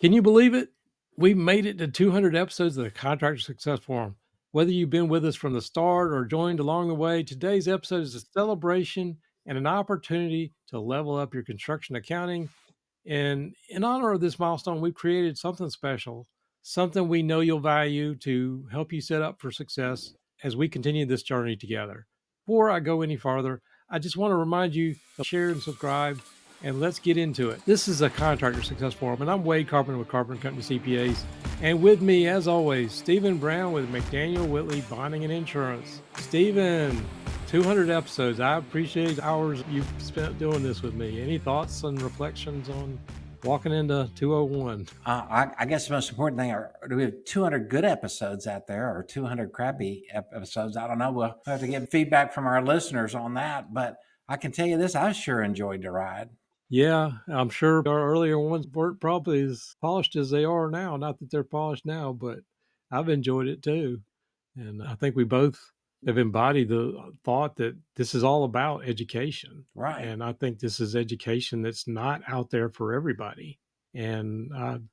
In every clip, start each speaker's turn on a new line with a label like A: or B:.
A: Can you believe it? We've made it to 200 episodes of the Contractor Success Forum. Whether you've been with us from the start or joined along the way, today's episode is a celebration and an opportunity to level up your construction accounting. And in honor of this milestone, we've created something special, something we know you'll value to help you set up for success as we continue this journey together. Before I go any farther, I just want to remind you to share and subscribe, and let's get into it. This is a Contractor Success Forum, and I'm Wade Carpenter with Carpenter Company CPAs. And with me, as always, Stephen Brown with McDaniel Whitley Bonding and Insurance. Stephen, 200 episodes. I appreciate the hours you've spent doing this with me. Any thoughts and reflections on walking into 201?
B: I guess the most important thing do we have 200 good episodes out there or 200 crappy episodes? I don't know. We'll have to get feedback from our listeners on that. But I can tell you this, I sure enjoyed the ride.
A: Yeah, I'm sure our earlier ones weren't probably as polished as they are now. Not that they're polished now, but I've enjoyed it too. And I think we both have embodied the thought that this is all about education.
B: Right.
A: And I think this is education that's not out there for everybody. And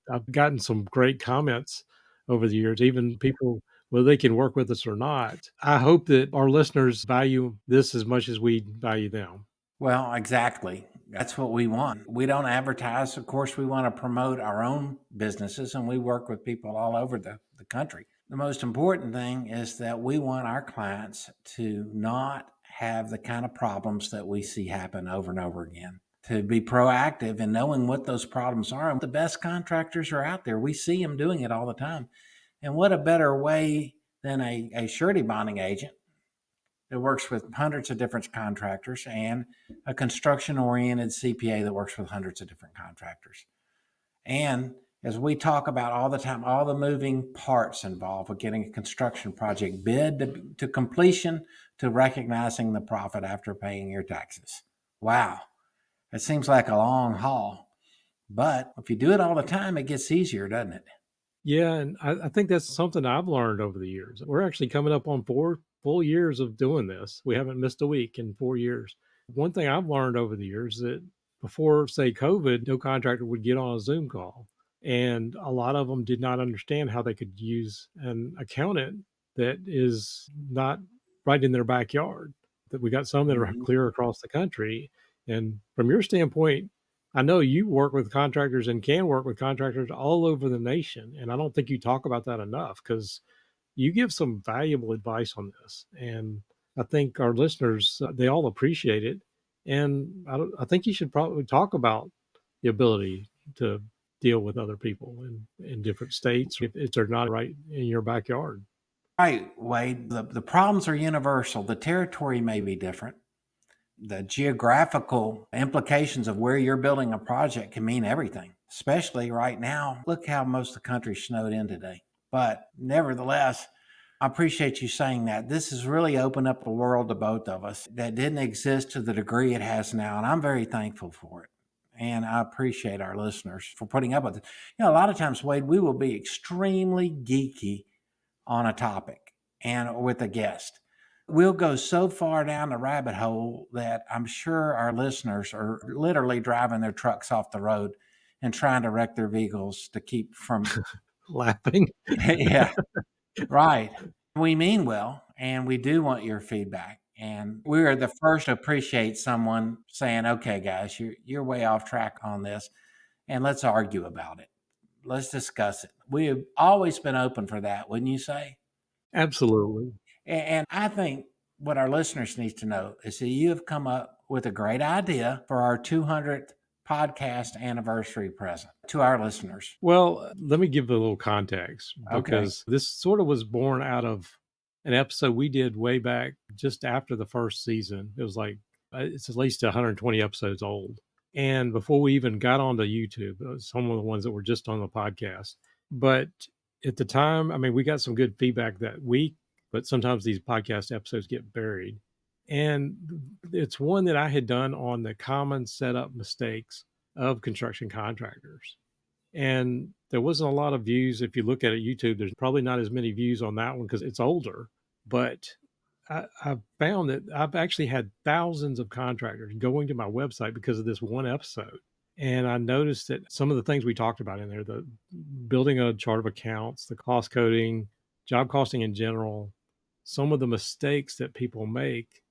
A: I've gotten some great comments over the years, even people, whether they can work with us or not. I hope that our listeners value this as much as we value them.
B: Well, exactly. That's what we want. We don't advertise. Of course, we want to promote our own businesses, and we work with people all over the country. The most important thing is that we want our clients to not have the kind of problems that we see happen over and over again, to be proactive in knowing what those problems are. And the best contractors are out there. We see them doing it all the time. And what a better way than a surety bonding agent that works with hundreds of different contractors and a construction-oriented CPA that works with hundreds of different contractors. And as we talk about all the time, all the moving parts involved with getting a construction project bid to completion to recognizing the profit after paying your taxes. Wow, it seems like a long haul. But if you do it all the time, it gets easier, doesn't it?
A: Yeah, and I think that's something I've learned over the years. We're actually coming up on 4 full years of doing this. We haven't missed a week in 4 years. One thing I've learned over the years that before, say, COVID, no contractor would get on a Zoom call. And a lot of them did not understand how they could use an accountant that is not right in their backyard. That we got some that are clear across the country. And from your standpoint, I know you work with contractors and can work with contractors all over the nation. And I don't think you talk about that enough because you give some valuable advice on this. And I think our listeners, they all appreciate it. And I think you should probably talk about the ability to deal with other people in different states if they're not right in your backyard.
B: Right, Wade. The problems are universal. The territory may be different. The geographical implications of where you're building a project can mean everything, especially right now. Look how most of the country snowed in today. But nevertheless, I appreciate you saying that. This has really opened up a world to both of us that didn't exist to the degree it has now. And I'm very thankful for it. And I appreciate our listeners for putting up with it. A lot of times, Wade, we will be extremely geeky on a topic and with a guest. We'll go so far down the rabbit hole that I'm sure our listeners are literally driving their trucks off the road and trying to wreck their vehicles to keep from
A: Laughing.
B: Yeah, right. We mean well, and we do want your feedback. And we are the first to appreciate someone saying, okay, guys, you're way off track on this, and let's argue about it. Let's discuss it. We have always been open for that, wouldn't you say?
A: Absolutely.
B: And I think what our listeners need to know is that you have come up with a great idea for our 200th podcast anniversary present to our listeners.
A: Well, let me give a little context
B: Okay.
A: because this sort of was born out of an episode we did way back just after the first season. It was like, it's at least 120 episodes old. And before we even got onto YouTube, some of the ones that were just on the podcast. But at the time, I mean, we got some good feedback that week, but sometimes these podcast episodes get buried. And it's one that I had done on the common setup mistakes of construction contractors. And there wasn't a lot of views. If you look at it, YouTube, there's probably not as many views on that one because it's older. But I found that I've actually had thousands of contractors going to my website because of this one episode. And I noticed that some of the things we talked about in there, the building a chart of accounts, the cost coding, job costing in general, some of the mistakes that people make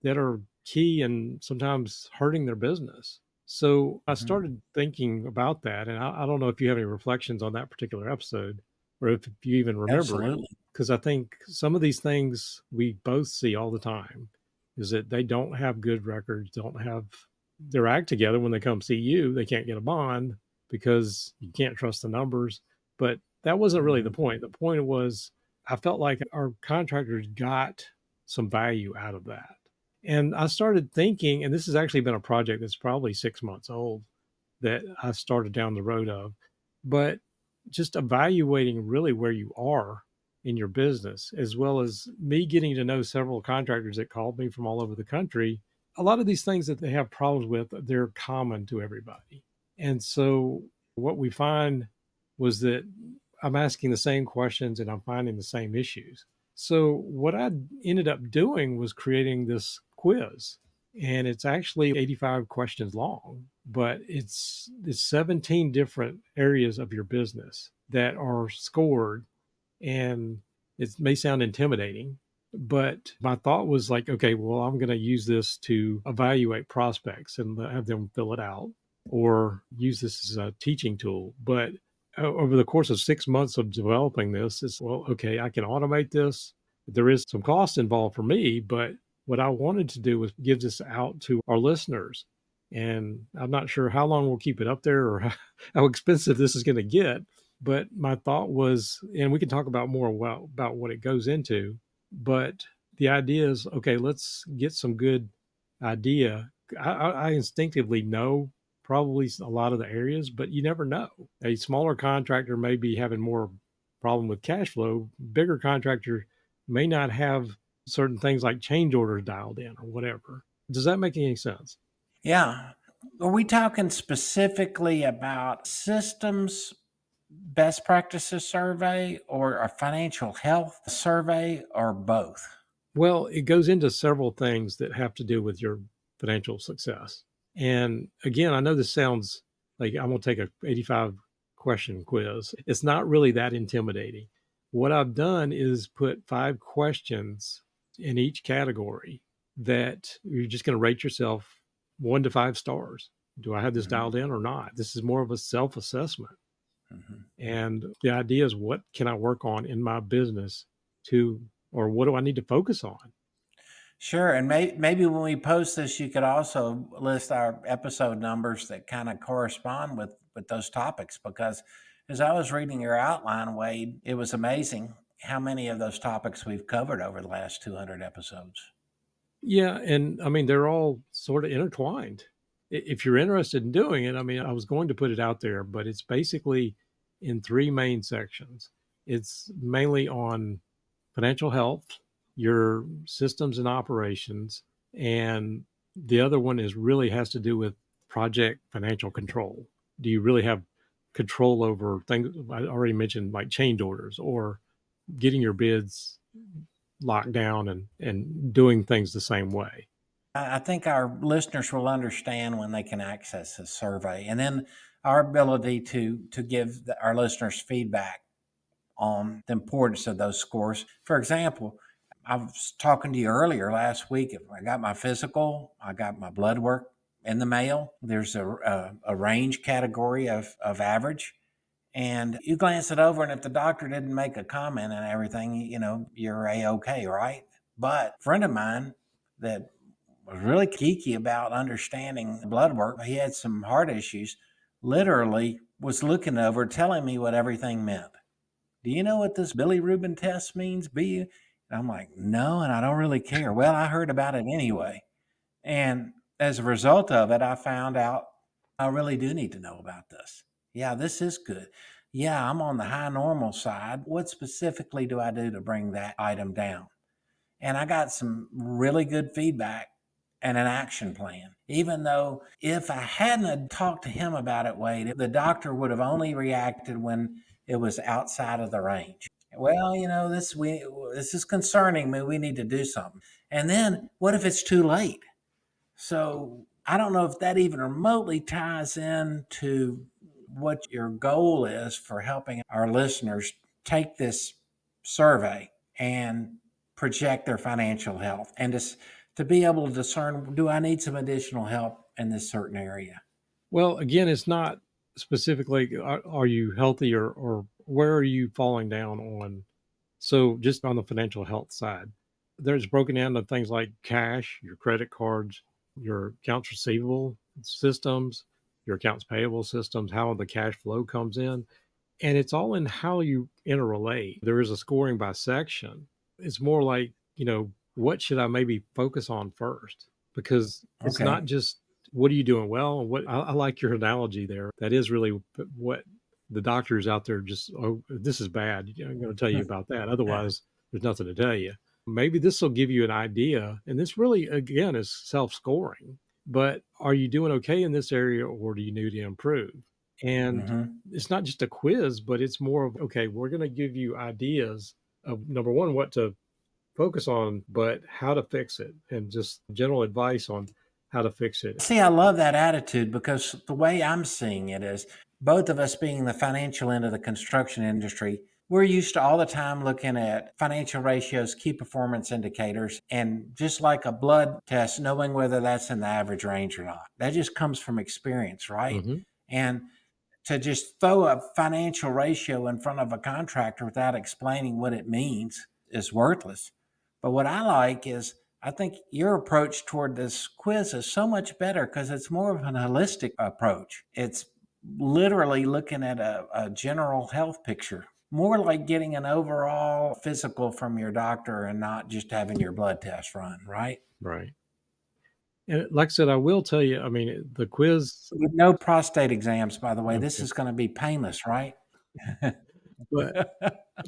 A: that are key and sometimes hurting their business. So I
B: Mhm.
A: started thinking about that. And I don't know if you have any reflections on that particular episode or if you even remember it,
B: Absolutely.
A: because I think some of these things we both see all the time is that they don't have good records, don't have their act together when they come see you. They can't get a bond because you can't trust the numbers. But that wasn't really the
B: Mhm.
A: point. The point was I felt like our contractors got some value out of that. And I started thinking, and this has actually been a project that's probably 6 months old that I started down the road of, but just evaluating really where you are in your business, as well as me getting to know several contractors that called me from all over the country. A lot of these things that they have problems with, they're common to everybody. And so what we find was that I'm asking the same questions and I'm finding the same issues. So what I ended up doing was creating this quiz, and it's actually 85 questions long, but it's 17 different areas of your business that are scored, and it may sound intimidating, but my thought was like, okay, well, I'm going to use this to evaluate prospects and have them fill it out or use this as a teaching tool. But over the course of 6 months of developing this, it's, well, okay, I can automate this. There is some cost involved for me, but what I wanted to do was give this out to our listeners. And I'm not sure how long we'll keep it up there or how expensive this is going to get. But my thought was, and we can talk about more about what it goes into, but the idea is, okay, let's get some good idea. I instinctively know probably a lot of the areas, but you never know. A smaller contractor may be having more problem with cash flow. Bigger contractor may not have certain things like change orders dialed in or whatever. Does that make any sense?
B: Yeah. Are we talking specifically about systems best practices survey or a financial health survey or both?
A: Well, it goes into several things that have to do with your financial success. And again, I know this sounds like I'm going to take a 85 question quiz. It's not really that intimidating. What I've done is put 5 questions in each category that you're just going to rate yourself 1 to 5 stars. Do I have this
B: Mhm.
A: dialed in or not? This is more of a self assessment.
B: Mhm.
A: And the idea is, what can I work on in my business to, or what do I need to focus on?
B: Sure. And maybe when we post this, you could also list our episode numbers that kind of correspond with those topics. Because as I was reading your outline, Wade, it was amazing how many of those topics we've covered over the last 200 episodes.
A: Yeah, and I mean, they're all sort of intertwined. If you're interested in doing it, I mean, I was going to put it out there, but it's basically in 3 main sections. It's mainly on financial health, your systems and operations, and the other one is really has to do with project financial control. Do you really have control over things? I already mentioned like change orders or getting your bids locked down and doing things the same way.
B: I think our listeners will understand when they can access this survey, and then our ability to give our listeners feedback on the importance of those scores. For example, I was talking to you earlier last week. I got my physical, I got my blood work in the mail. There's a range category of average. And you glance it over, and if the doctor didn't make a comment and everything, you're A-OK, right? But a friend of mine that was really geeky about understanding blood work, he had some heart issues, literally was looking over, telling me what everything meant. Do you know what this bilirubin test means? And I'm like, no, and I don't really care. Well, I heard about it anyway. And as a result of it, I found out I really do need to know about this. Yeah, this is good. Yeah, I'm on the high normal side. What specifically do I do to bring that item down? And I got some really good feedback and an action plan. Even though if I hadn't had talked to him about it, Wade, the doctor would have only reacted when it was outside of the range. Well, this is concerning me. We need to do something. And then what if it's too late? So I don't know if that even remotely ties into what your goal is for helping our listeners take this survey and project their financial health and to be able to discern, do I need some additional help in this certain area?
A: Well, again, it's not specifically are you healthy or where are you falling down on. So just on the financial health side, there's broken down to things like cash, your credit cards, your accounts receivable systems, your accounts payable systems, how the cash flow comes in. And it's all in how you interrelate. There is a scoring by section. It's more like, what should I maybe focus on first? Because it's
B: Okay.
A: not just what are you doing well? And what I like your analogy there. That is really what the doctors out there just, oh, this is bad. I'm going to tell you about that. Otherwise, there's nothing to tell you. Maybe this will give you an idea. And this really, again, is self scoring. But are you doing okay in this area or do you need to improve? And
B: Hmm.
A: it's not just a quiz, but it's more of, okay, we're going to give you ideas of number one, what to focus on, but how to fix it and just general advice on how to fix it.
B: See, I love that attitude because the way I'm seeing it is both of us being the financial end of the construction industry, we're used to all the time looking at financial ratios, key performance indicators, and just like a blood test, knowing whether that's in the average range or not. That just comes from experience, right?
A: Hmm.
B: And to just throw a financial ratio in front of a contractor without explaining what it means is worthless. But what I like is I think your approach toward this quiz is so much better because it's more of an holistic approach. It's literally looking at a general health picture, more like getting an overall physical from your doctor and not just having your blood test run, right?
A: Right. And like I said, I will tell you, I mean, the quiz,
B: With no prostate exams, by the way, this
A: okay.
B: is going to be painless, right?
A: But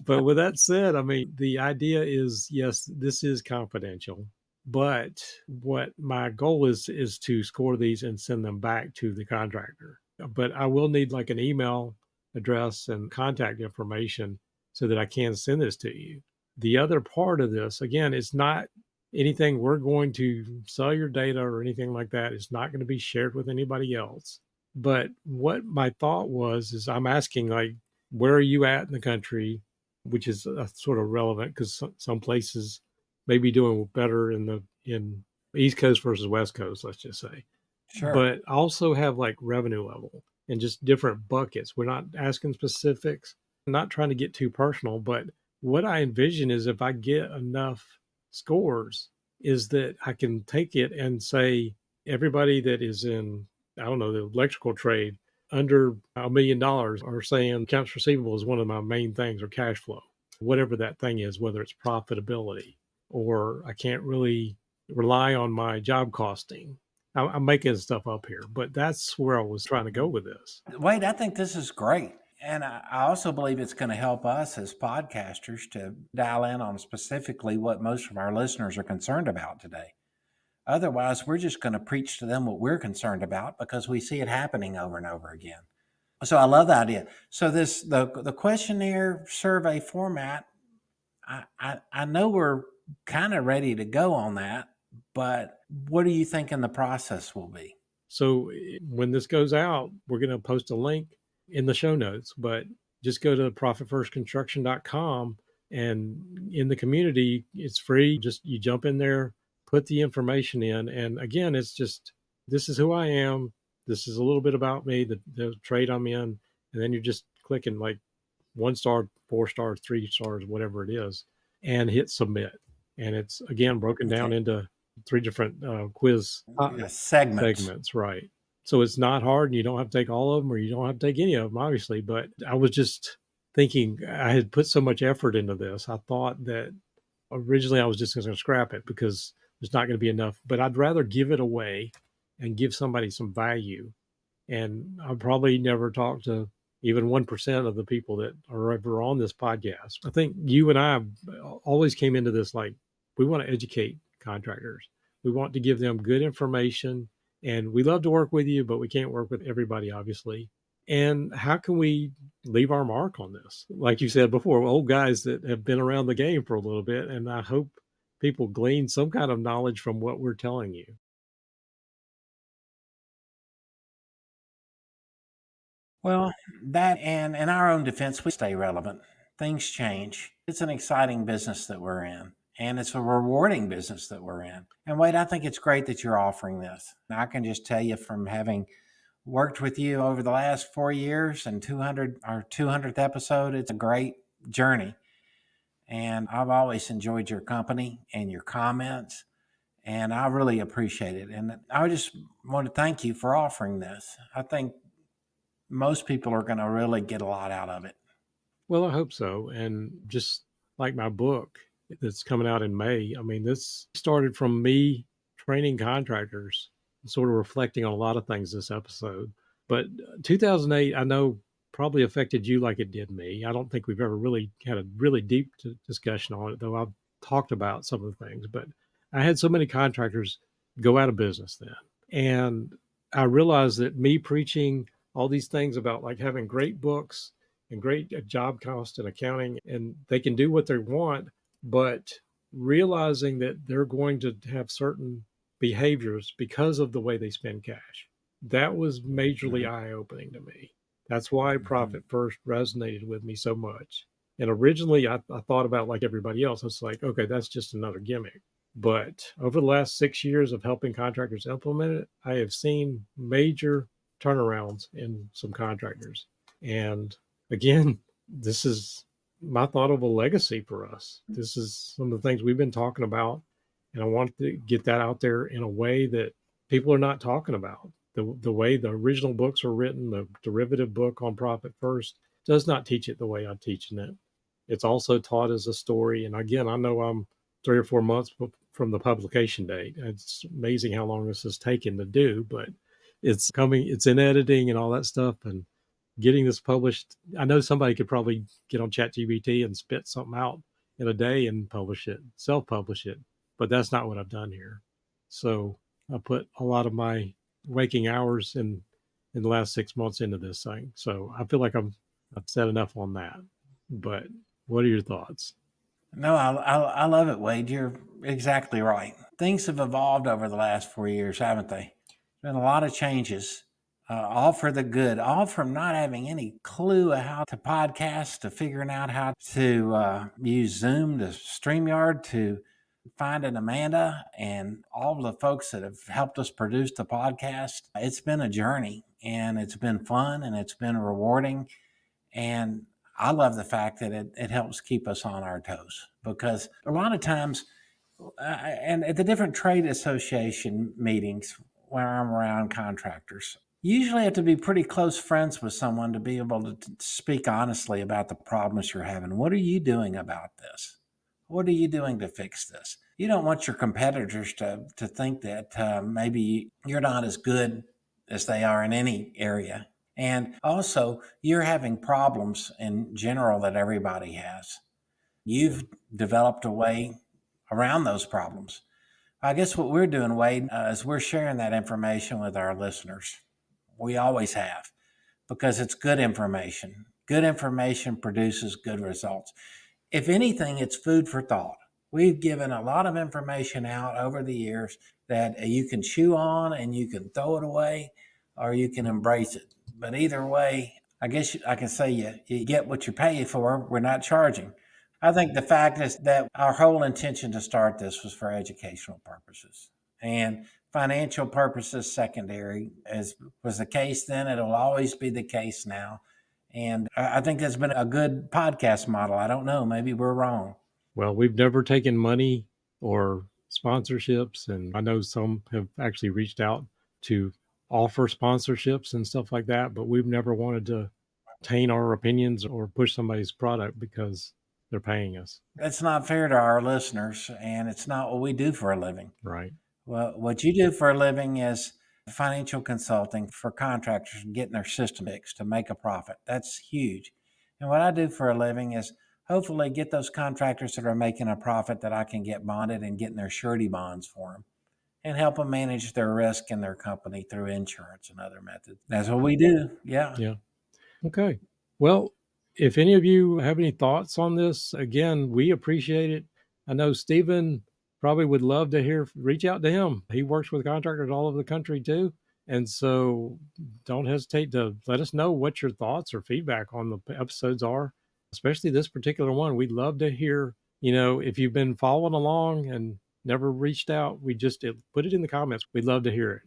A: But with that said, I mean, the idea is yes, this is confidential. But what my goal is to score these and send them back to the contractor. But I will need like an email address and contact information so that I can send this to you. The other part of this, again, it's not anything we're going to sell your data or anything like that. It's not going to be shared with anybody else. But what my thought was is I'm asking like, where are you at in the country? Which is sort of relevant because some places may be doing better in East Coast versus West Coast, let's just say.
B: Sure.
A: But also have like revenue level and just different buckets. We're not asking specifics, not trying to get too personal, but what I envision is if I get enough scores, is that I can take it and say everybody that is in, I don't know, the electrical trade under $1 million are saying accounts receivable is one of my main things or cash flow, whatever that thing is, whether it's profitability or I can't really rely on my job costing. I'm making stuff up here, but that's where I was trying to go with this.
B: Wade, I think this is great. And I also believe it's going to help us as podcasters to dial in on specifically what most of our listeners are concerned about today. Otherwise, we're just going to preach to them what we're concerned about because we see it happening over and over again. So I love the idea. So the questionnaire survey format, I know we're kind of ready to go on that, but what do you think in the process will be?
A: So when this goes out, we're going to post a link in the show notes, but just go to profitfirstconstruction.com and in the community, it's free. Just you jump in there, put the information in. And again, it's just this is who I am. This is a little bit about me, the trade I'm in. And then you're just clicking like 1 star, 4 stars, 3 stars, whatever it is, and hit submit. And it's again broken down
B: Okay.
A: into three different quiz
B: Segments.
A: segments, right? So it's not hard, and you don't have to take all of them, or you don't have to take any of them, obviously. But I was just thinking, I had put so much effort into this. I thought that originally I was just going to scrap it because there's not going to be enough. But I'd rather give it away and give somebody some value. And I'll probably never talk to even 1% of the people that are ever on this podcast. I think you and I always came into this like we want to educate contractors. We want to give them good information and we love to work with you, but we can't work with everybody, obviously. And how can we leave our mark on this? Like you said before, old guys that have been around the game for a little bit. And I hope people glean some kind of knowledge from what we're telling you.
B: Well, that and in our own defense, we stay relevant. Things change. It's an exciting business that we're in, and it's a rewarding business that we're in. And Wade, I think it's great that you're offering this. And I can just tell you from having worked with you over the last 4 years and 200 our 200th episode, it's a great journey. And I've always enjoyed your company and your comments, and I really appreciate it. And I just want to thank you for offering this. I think most people are going to really get a lot out of it.
A: Well, I hope so. And just like my book that's coming out in May, I mean, this started from me training contractors, sort of reflecting on a lot of things this episode. But 2008, I know probably affected you like it did me. I don't think we've ever really had a really deep discussion on it, though I've talked about some of the things. But I had so many contractors go out of business then. And I realized that me preaching all these things about like having great books and great job cost and accounting, and they can do what they want, but realizing that they're going to have certain behaviors because of the way they spend cash. That was majorly eye opening to me. That's why
B: Mhm.
A: Profit First resonated with me so much. And originally, I thought about like everybody else. It's like, okay, that's just another gimmick. But over the last 6 years of helping contractors implement it, I have seen major turnarounds in some contractors. And again, this is my thought of a legacy for us. This is some of the things we've been talking about, and I want to get that out there in a way that people are not talking about. The way the original books were written, the derivative book on Profit First, does not teach it the way I'm teaching it. It's also taught as a story. And again, I know I'm 3 or 4 months from the publication date. It's amazing how long this has taken to do, but it's coming, it's in editing and all that stuff. And getting this published, I know somebody could probably get on ChatGPT and spit something out in a day and publish it, self-publish it, but that's not what I've done here. So I put a lot of my waking hours in the last 6 months into this thing. So I feel like I've said enough on that. But what are your thoughts?
B: No, I love it, Wade. You're exactly right. Things have evolved over the last 4 years, haven't they? Been a lot of changes, all for the good, all from not having any clue of how to podcast, to figuring out how to use Zoom, to StreamYard, to finding Amanda and all the folks that have helped us produce the podcast. It's been a journey, and it's been fun, and it's been rewarding. And I love the fact that it helps keep us on our toes, because a lot of times, and at the different trade association meetings where I'm around contractors, you usually have to be pretty close friends with someone to be able to speak honestly about the problems you're having. What are you doing about this? What are you doing to fix this? You don't want your competitors to think that maybe you're not as good as they are in any area. And also, you're having problems in general that everybody has. You've developed a way around those problems. I guess what we're doing, Wade, is we're sharing that information with our listeners. We always have, because it's good information. Good information produces good results. If anything, it's food for thought. We've given a lot of information out over the years that you can chew on and you can throw it away or you can embrace it. But either way, I guess I can say you get what you pay for. We're not charging. I think the fact is that our whole intention to start this was for educational purposes, and financial purposes secondary, as was the case then. It'll always be the case now. And I think that's been a good podcast model. I don't know. Maybe we're wrong.
A: Well, we've never taken money or sponsorships, and I know some have actually reached out to offer sponsorships and stuff like that, but we've never wanted to taint our opinions or push somebody's product because they're paying us.
B: That's not fair to our listeners, and it's not what we do for a living.
A: Right.
B: Well, what you do for a living is financial consulting for contractors and getting their system fixed to make a profit. That's huge. And what I do for a living is hopefully get those contractors that are making a profit that I can get bonded and getting their surety bonds for them and help them manage their risk in their company through insurance and other methods. That's what we do. Yeah.
A: Yeah. Okay. Well, if any of you have any thoughts on this, again, we appreciate it. I know Stephen probably would love to hear, reach out to him. He works with contractors all over the country too. And so don't hesitate to let us know what your thoughts or feedback on the episodes are, especially this particular one. We'd love to hear, if you've been following along and never reached out, put it in the comments. We'd love to hear it.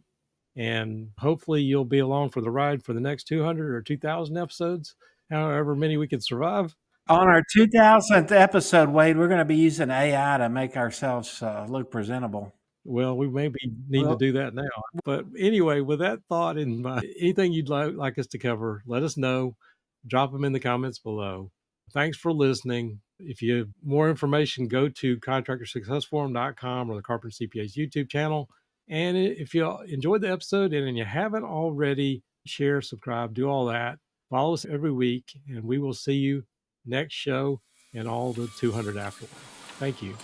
A: And hopefully you'll be along for the ride for the next 200 or 2,000 episodes, however many we can survive.
B: On our 2000th episode, Wade, we're going to be using AI to make ourselves look presentable.
A: Well, we maybe need to do that now. But anyway, with that thought in mind, anything you'd like us to cover, let us know. Drop them in the comments below. Thanks for listening. If you have more information, go to contractorsuccessforum.com or the Carpenter CPA's YouTube channel. And if you enjoyed the episode and you haven't already, share, subscribe, do all that. Follow us every week, and we will see you next show and all the 200 afterward. Thank you.